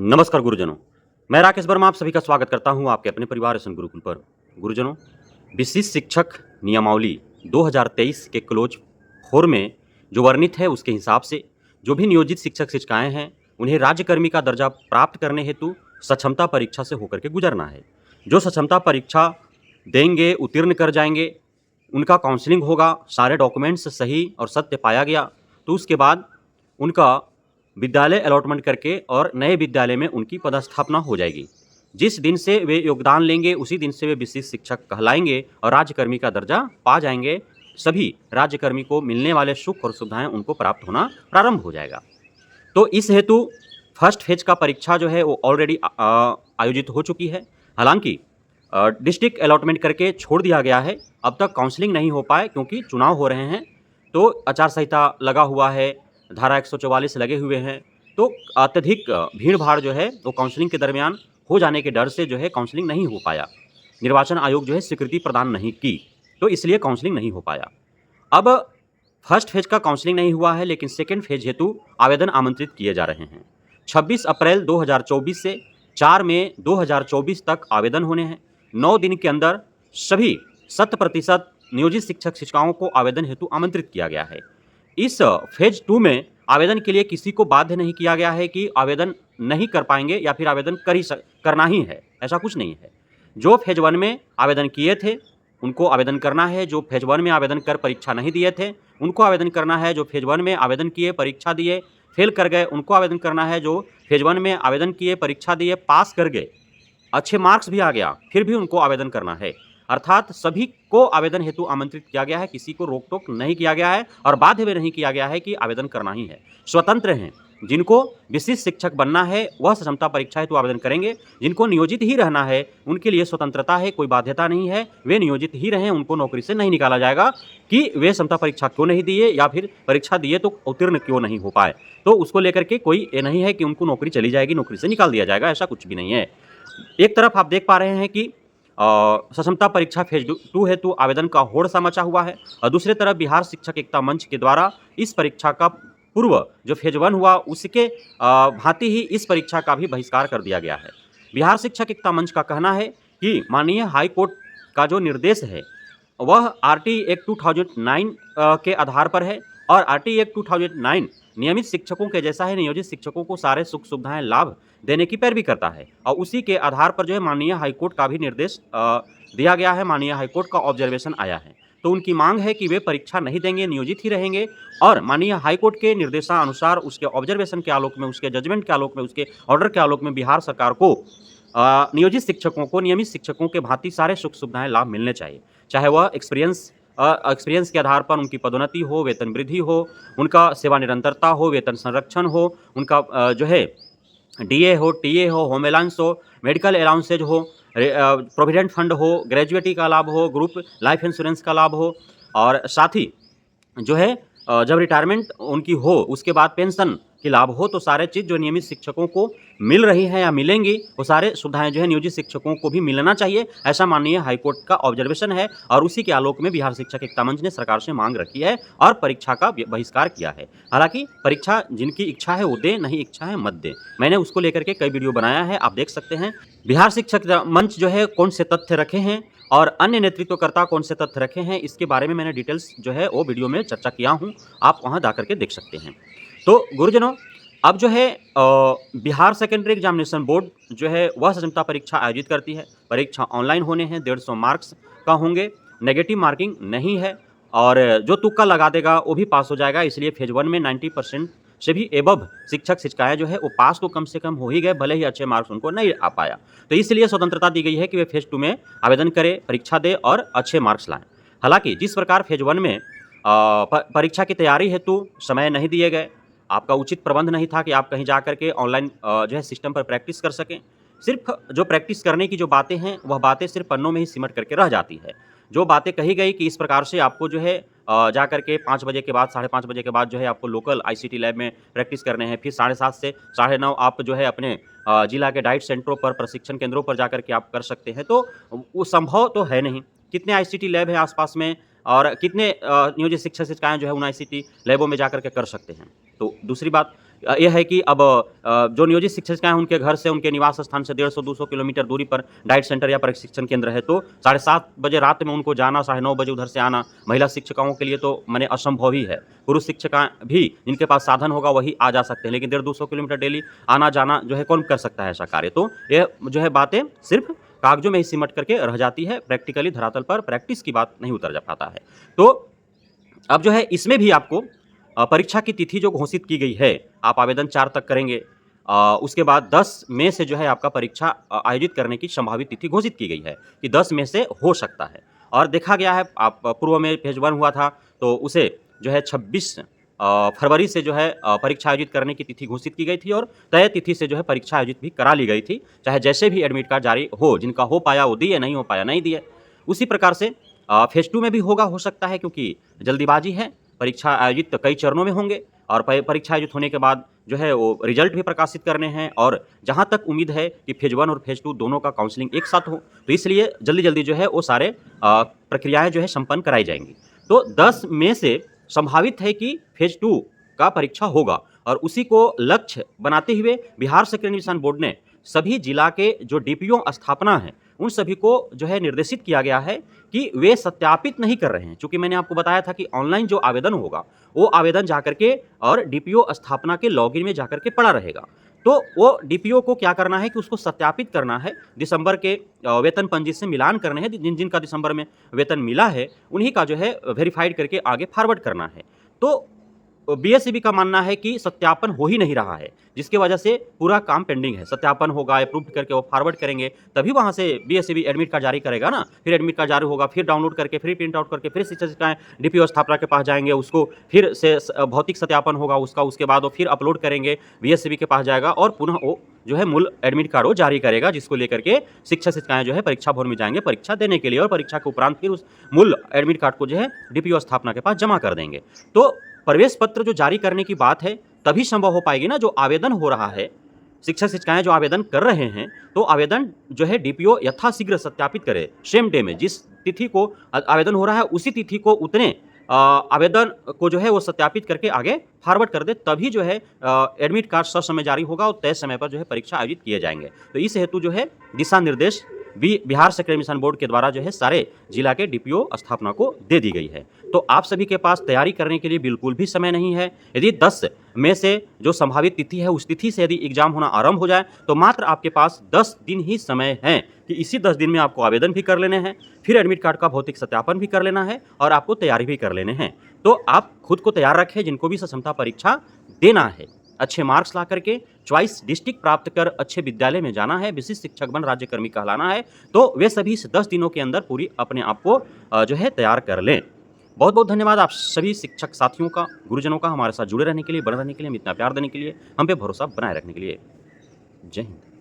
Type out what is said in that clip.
नमस्कार गुरुजनों, मैं राकेश वर्मा आप सभी का स्वागत करता हूं आपके अपने परिवार एसएन गुरुकुल पर। गुरुजनों, विशिष्ट शिक्षक नियमावली 2023 के क्लोज 4 में जो वर्णित है उसके हिसाब से जो भी नियोजित शिक्षक-शिक्षिकाएँ हैं, उन्हें राज्यकर्मी का दर्जा प्राप्त करने हेतु सक्षमता परीक्षा से होकर के गुजरना है। जो सक्षमता परीक्षा देंगे, उत्तीर्ण कर जाएँगे, उनका काउंसलिंग होगा, सारे डॉक्यूमेंट्स सही और सत्य पाया गया, तो उसके बाद उनका विद्यालय अलॉटमेंट करके और नए विद्यालय में उनकी पदस्थापना हो जाएगी। जिस दिन से वे योगदान लेंगे, उसी दिन से वे विशिष्ट शिक्षक कहलाएँगे और राज्यकर्मी का दर्जा पा जाएँगे। सभी राज्यकर्मी को मिलने वाले सुख और सुविधाएँ उनको प्राप्त होना प्रारंभ हो जाएगा। तो इस हेतु फर्स्ट फेज का परीक्षा जो है वो ऑलरेडी आयोजित हो चुकी है। हालाँकि डिस्ट्रिक्ट अलॉटमेंट करके छोड़ दिया गया है। अब तक काउंसलिंग नहीं हो पाए क्योंकि चुनाव हो रहे हैं, तो आचार संहिता लगा हुआ है, धारा 144 लगे हुए हैं, तो अत्यधिक भीड़-भाड़ जो है वो काउंसलिंग के दरमियान हो जाने के डर से जो है काउंसलिंग नहीं हो पाया। निर्वाचन आयोग जो है स्वीकृति प्रदान नहीं की, तो इसलिए काउंसलिंग नहीं हो पाया। अब फर्स्ट फेज का काउंसलिंग नहीं हुआ है, लेकिन सेकंड फेज हेतु आवेदन आमंत्रित किए जा रहे हैं। 26 अप्रैल 2024 से 4 मई 2024 तक आवेदन होने हैं। 9 दिन के अंदर सभी 100% नियोजित शिक्षक-शिक्षिकाओं को आवेदन हेतु आमंत्रित किया गया है। इस फेज 2 में आवेदन के लिए किसी को बाध्य नहीं किया गया है कि आवेदन नहीं कर पाएँगे या फिर आवेदन करना ही है, ऐसा कुछ नहीं है। जो फेज 1 में आवेदन किए थे, उनको आवेदन करना है। जो फेज 1 में आवेदन कर परीक्षा नहीं दिए थे, उनको आवेदन करना है। जो फेज 1 में आवेदन किए, परीक्षा दिए, फेल कर गए, उनको आवेदन करना है। जो फेज 1 में आवेदन किए, परीक्षा दिए, पास कर गए, अच्छे मार्क्स भी आ गया, फिर भी उनको आवेदन करना है। अर्थात सभी को आवेदन हेतु आमंत्रित किया गया है, किसी को रोक-टोक नहीं किया गया है और बाध्य भी नहीं किया गया है कि आवेदन करना ही है। स्वतंत्र हैं, जिनको विशिष्ट शिक्षक बनना है, वह सक्षमता परीक्षा हेतु आवेदन करेंगे। जिनको नियोजित ही रहना है, उनके लिए स्वतंत्रता है, कोई बाध्यता नहीं है, वे नियोजित ही रहें, उनको नौकरी से नहीं निकाला जाएगा कि वे क्षमता परीक्षा क्यों नहीं दिए या फिर परीक्षा दिए तो उत्तीर्ण क्यों नहीं हो पाए। तो उसको लेकर के कोई ये नहीं है कि उनको नौकरी चली जाएगी, नौकरी से निकाल दिया जाएगा, ऐसा कुछ भी नहीं है। एक तरफ आप देख पा रहे हैं कि सक्षमता परीक्षा फेज 2 हेतु आवेदन का होड़ सा मचा हुआ है और दूसरी तरफ बिहार शिक्षक एकता मंच के द्वारा इस परीक्षा का पूर्व जो फेज 1 हुआ उसके भांति ही इस परीक्षा का भी बहिष्कार कर दिया गया है। बिहार शिक्षक एकता मंच का कहना है कि माननीय हाई कोर्ट का जो निर्देश है वह आरटी एक्ट 2009 के आधार पर है और आरटी एक्ट 2009 नियमित शिक्षकों के जैसा है, नियोजित शिक्षकों को सारे सुख सुविधाएं लाभ देने की पैरवी करता है और उसी के आधार पर जो है माननीय हाईकोर्ट का भी निर्देश दिया गया है, माननीय हाईकोर्ट का ऑब्जर्वेशन आया है। तो उनकी मांग है कि वे परीक्षा नहीं देंगे, नियोजित ही रहेंगे और माननीय हाईकोर्ट के निर्देशानुसार उसके ऑब्जर्वेशन के आलोक में, उसके जजमेंट के आलोक में, उसके ऑर्डर के आलोक में बिहार सरकार को नियोजित शिक्षकों को नियमित शिक्षकों के भांति सारे सुख सुविधाएं लाभ मिलने चाहिए, चाहे वह एक्सपीरियंस के आधार पर उनकी पदोन्नति हो, वेतन वृद्धि हो, उनका सेवा निरंतरता हो, वेतन संरक्षण हो, उनका जो है डीए हो, टीए हो, होम अलाउंस हो, मेडिकल अलाउंसेज हो, प्रोविडेंट फंड हो, ग्रेजुएटी का लाभ हो, ग्रुप लाइफ इंश्योरेंस का लाभ हो और साथ ही जो है जब रिटायरमेंट उनकी हो उसके बाद पेंशन के लाभ हो, तो सारे चीज़ जो नियमित शिक्षकों को मिल रही हैं या मिलेंगी वो सारे सुविधाएं जो है नियोजित शिक्षकों को भी मिलना चाहिए, ऐसा माननीय हाईकोर्ट का ऑब्जर्वेशन है और उसी के आलोक में बिहार शिक्षक एकता मंच ने सरकार से मांग रखी है और परीक्षा का बहिष्कार किया है। हालांकि परीक्षा जिनकी इच्छा है वो दे, नहीं इच्छा है मत दे। मैंने उसको लेकर के कई वीडियो बनाया है, आप देख सकते हैं। बिहार शिक्षक मंच जो है कौन से तथ्य रखे हैं और अन्य नेतृत्वकर्ता कौन से तथ्य रखे हैं, इसके बारे में मैंने डिटेल्स जो है वो वीडियो में चर्चा किया हूँ, आप वहाँ जा करके देख सकते हैं। तो गुरुजनों, अब जो है बिहार सेकेंडरी एग्जामिनेशन बोर्ड जो है वह सक्षमता परीक्षा आयोजित करती है। परीक्षा ऑनलाइन होने हैं, 150 मार्क्स का होंगे, नेगेटिव मार्किंग नहीं है और जो तुक्का लगा देगा वो भी पास हो जाएगा। इसलिए फेज 1 में 90% से भी एबव शिक्षक शिक्षिकाएँ जो है वो पास तो कम से कम हो ही गए, भले ही अच्छे मार्क्स उनको नहीं आ पाया। तो इसलिए स्वतंत्रता दी गई है कि वे फेज 2 में आवेदन करें, परीक्षा दें और अच्छे मार्क्स लाएँ। हालाँकि जिस प्रकार फेज 1 में परीक्षा की तैयारी हेतु समय नहीं दिए गए, आपका उचित प्रबंध नहीं था कि आप कहीं जा कर के ऑनलाइन जो है सिस्टम पर प्रैक्टिस कर सकें। सिर्फ जो प्रैक्टिस करने की जो बातें हैं, वह बातें सिर्फ पन्नों में ही सिमट करके रह जाती है। जो बातें कही गई कि इस प्रकार से आपको जो है जा कर के 5 बजे के बाद, साढ़े 5 बजे के बाद जो है आपको लोकल आईसीटी लैब में प्रैक्टिस करने हैं, फिर 7:30 से 9:30 आप जो है अपने जिला के डाइट सेंटरों पर, प्रशिक्षण केंद्रों पर जाकर के आप कर सकते हैं। तो वो संभव तो है नहीं। कितने आईसीटी लैब हैं आस-पास में और कितने नियोजित शिक्षक-शिक्षिकाएँ जो है उन आईसीटी लैबों में जाकर के कर सकते हैं। तो दूसरी बात यह है कि अब जो नियोजित शिक्षक हैं उनके घर से, उनके निवास स्थान से 150-200 किलोमीटर दूरी पर डाइट सेंटर या प्रशिक्षण केंद्र है, तो 7:30 बजे रात में उनको जाना, 9:30 बजे उधर से आना महिला शिक्षिकाओं के लिए तो माने असंभव ही है। पुरुष शिक्षिका भी जिनके पास साधन होगा वही आ जा सकते हैं, लेकिन 150-200 किलोमीटर डेली आना-जाना जो है कौन कर सकता है ऐसा कार्य? तो ये जो है बातें सिर्फ कागज़ों में ही सिमट करके रह जाती है, प्रैक्टिकली धरातल पर प्रैक्टिस की बात नहीं उतर जा पाता है। तो अब जो है इसमें भी आपको परीक्षा की तिथि जो घोषित की गई है, आप आवेदन 4 तक करेंगे। उसके बाद 10 मई से जो है आपका परीक्षा आयोजित करने की संभावित तिथि घोषित की गई है कि 10 मई से हो सकता है। और देखा गया है, आप पूर्व में फेज 1 हुआ था तो उसे जो है 26 फरवरी से जो है परीक्षा आयोजित करने की तिथि घोषित की गई थी और तय तिथि से जो है परीक्षा आयोजित भी करा ली गई थी, चाहे जैसे भी एडमिट कार्ड जारी हो, जिनका हो पाया वो दिए, नहीं हो पाया नहीं दिए। उसी प्रकार से फेज 2 में भी होगा, हो सकता है, क्योंकि जल्दीबाजी है, परीक्षा आयोजित कई चरणों में होंगे और परीक्षा आयोजित होने के बाद जो है वो रिजल्ट भी प्रकाशित करने हैं और जहाँ तक उम्मीद है कि फेज 1 और फेज 2 दोनों का काउंसलिंग एक साथ हो, तो इसलिए जल्दी-जल्दी जो है वो सारे प्रक्रियाएँ जो है संपन्न कराई जाएँगी। तो 10 मई से संभावित है कि फेज 2 का परीक्षा होगा और उसी को लक्ष्य बनाते हुए बिहार सेकेंडरी एडमिशन बोर्ड ने सभी जिला के जो डीपीओ स्थापना है उन सभी को जो है निर्देशित किया गया है कि वे सत्यापित नहीं कर रहे हैं। चूंकि मैंने आपको बताया था कि ऑनलाइन जो आवेदन होगा वो आवेदन जाकर के और डीपीओ स्थापना के लॉगिन में जाकर के पड़ा रहेगा। तो वो डीपीओ को क्या करना है कि उसको सत्यापित करना है, दिसंबर के वेतन पंजी से मिलान करने हैं, जिनका दिसंबर में वेतन मिला है उन्हीं का जो है वेरीफाइड करके आगे फॉरवर्ड करना है। तो बीएसईबी का मानना है कि सत्यापन हो ही नहीं रहा है, जिसकी वजह से पूरा काम पेंडिंग है। सत्यापन होगा, अप्रूव करके वो फॉरवर्ड करेंगे, तभी वहाँ से बीएसईबी एडमिट कार्ड जारी करेगा ना। फिर एडमिट कार्ड जारी होगा, फिर डाउनलोड करके, फिर प्रिंट आउट करके, फिर शिक्षिकाएं डीपीओ स्थापना के पास जाएंगे, उसको फिर से भौतिक सत्यापन होगा उसका, उसके बाद वो फिर अपलोड करेंगे, बीएसईबी के पास जाएगा और पुनः वो जो है मूल एडमिट कार्ड वो जारी करेगा, जिसको लेकर के शिक्षिकाएं जो है परीक्षा भवन में जाएंगे परीक्षा देने के लिए और परीक्षा के उपरांत फिर उस मूल एडमिट कार्ड को जो है डीपीओ स्थापना के पास जमा कर देंगे। तो प्रवेश पत्र जो जारी करने की बात है तभी संभव हो पाएगी ना, जो आवेदन हो रहा है, शिक्षक शिक्षिकाएं जो आवेदन कर रहे हैं, तो आवेदन जो है डीपीओ यथाशीघ्र सत्यापित करे, सेम डे में जिस तिथि को आवेदन हो रहा है उसी तिथि को उतने आवेदन को जो है वो सत्यापित करके आगे फॉरवर्ड कर दे, तभी जो है एडमिट कार्ड ससमय जारी होगा और तय समय पर जो है परीक्षा आयोजित किए जाएंगे। तो इस हेतु जो है दिशा निर्देश बिहार सेकेंडरी एडमिशन बोर्ड के द्वारा जो है सारे जिला के डीपीओ स्थापना को दे दी गई है। तो आप सभी के पास तैयारी करने के लिए बिल्कुल भी समय नहीं है। यदि 10 मई से जो संभावित तिथि है उस तिथि से यदि एग्जाम होना आरंभ हो जाए तो मात्र आपके पास 10 दिन ही समय है कि इसी 10 दिन में आपको आवेदन भी कर लेने हैं, फिर एडमिट कार्ड का भौतिक सत्यापन भी कर लेना है और आपको तैयारी भी कर लेने हैं। तो आप खुद को तैयार रखें, जिनको भी सक्षमता परीक्षा देना है, अच्छे मार्क्स ला करके चॉइस डिस्ट्रिक्ट प्राप्त कर अच्छे विद्यालय में जाना है, विशिष्ट शिक्षक बन राज्यकर्मी कहलाना है, तो वे सभी इस 10 दिनों के अंदर पूरी अपने आप को जो है तैयार कर लें। बहुत बहुत धन्यवाद आप सभी शिक्षक साथियों का, गुरुजनों का, हमारे साथ जुड़े रहने के लिए, बने रहने के लिए, हम इतना प्यार देने के लिए, हम पे भरोसा बनाए रखने के लिए। जय हिंद।